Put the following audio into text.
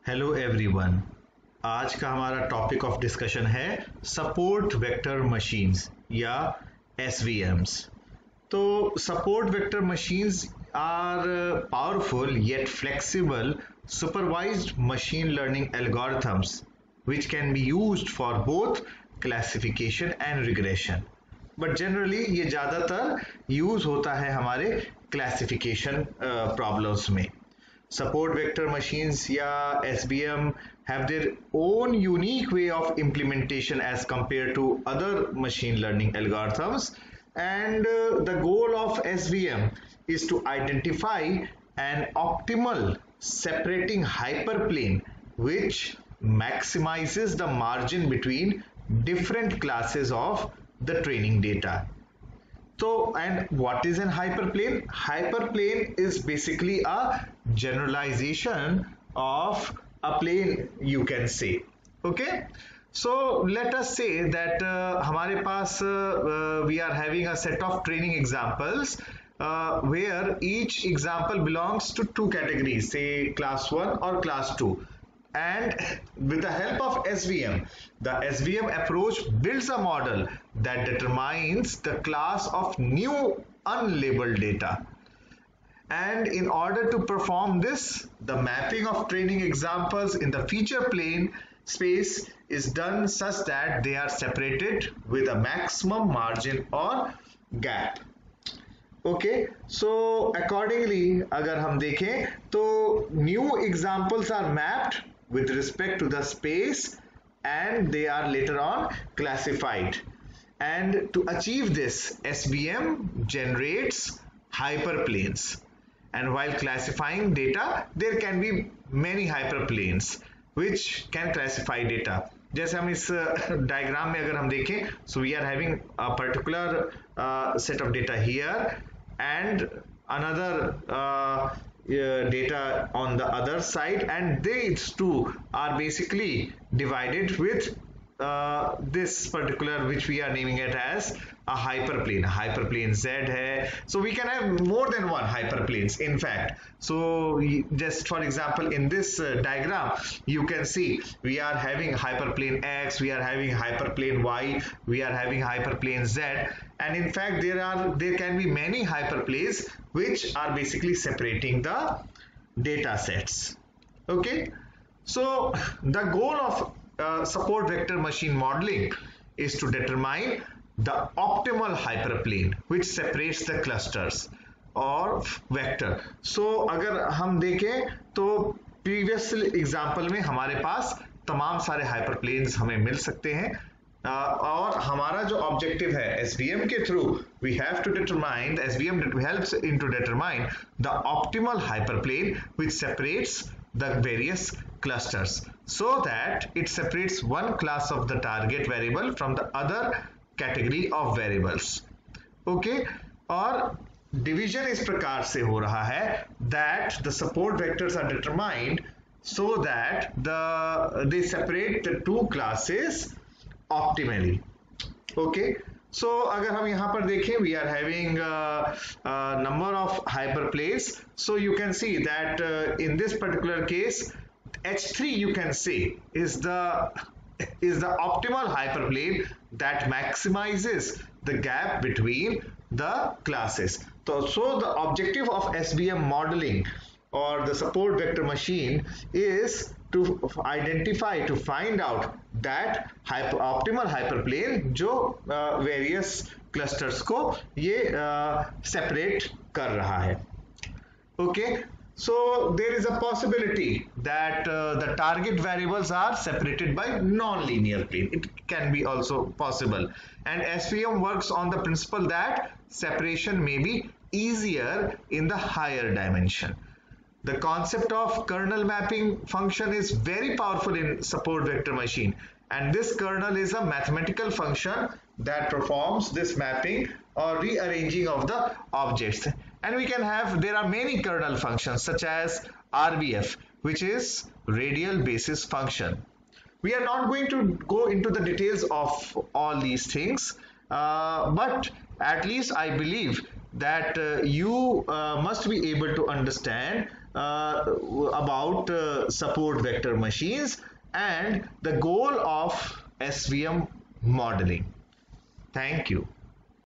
Hello everyone. आज का हमारा टॉपिक ऑफ डिस्कशन है सपोर्ट वेक्टर मशीन्स या SVMs। तो support vector machines are powerful yet flexible supervised machine learning algorithms which can be used for both classification and regression। But generally ये ज़्यादातर use होता है हमारे क्लासिफिकेशन प्रॉब्लम्स में। Support vector machines या SVM have their own unique way of implementation as compared to other machine learning algorithms, and the goal of SVM is to identify an optimal separating hyperplane which maximizes the margin between different classes of the training data. So, and what is an hyperplane? Hyperplane is basically a generalization of a plane, you can say. Okay, so let us say that हमारे पास we are having a set of training examples where each example belongs to two categories, say class 1 or class 2. And with the help of SVM, the SVM approach builds a model that determines the class of new unlabeled data. And in order to perform this, the mapping of training examples in the feature plane space is done such that they are separated with a maximum margin or gap. Okay, so accordingly अगर हम देखें तो new examples are mapped with respect to the space and they are later on classified, and to achieve this SVM generates hyperplanes, and while classifying data there can be many hyperplanes which can classify data. जैसे हम इस diagram में अगर हम देखें, so we are having a particular set of data here and another data on the other side, and these two are basically divided with this particular, which we are naming it as a hyperplane. Hyperplane Z hai, so we can have more than one hyperplanes in fact. So just for example, in this diagram you can see we are having hyperplane X, we are having hyperplane Y, we are having hyperplane Z, and in fact there can be many hyperplanes which are basically separating the data sets. Okay, so the goal of support vector machine modeling is to determine the optimal hyperplane which separates the clusters or vector. So अगर हम देखें तो previous example में हमारे पास तमाम सारे hyperplanes हमें मिल सकते हैं, और हमारा जो ऑब्जेक्टिव है SVM के through we have to determine, the SVM helps in to determine the optimal hyperplane which separates the various clusters so that it separates one class of the target variable from the other category of variables. Okay, और division इस प्रकार से हो रहा है that the support vectors are determined so that they separate the two classes optimally. Okay, so अगर हम यहाँ पर देखें we are having a number of hyperplanes, so you can see that in this particular case H3 you can say is the optimal hyperplane that maximizes the gap between the classes. So the objective of SVM modeling or the support vector machine is to identify, to find out that optimal hyperplane जो various clusters को ये separate कर रहा है. Okay, so there is a possibility that the target variables are separated by non-linear plane. It can be also possible, and SVM works on the principle that separation may be easier in the higher dimension. The concept of kernel mapping function is very powerful in support vector machine, and this kernel is a mathematical function that performs this mapping or rearranging of the objects. And we can have, there are many kernel functions such as RBF, which is radial basis function. We are not going to go into the details of all these things, but at least I believe that you must be able to understand uh, about support vector machines and the goal of SVM modeling. Thank you.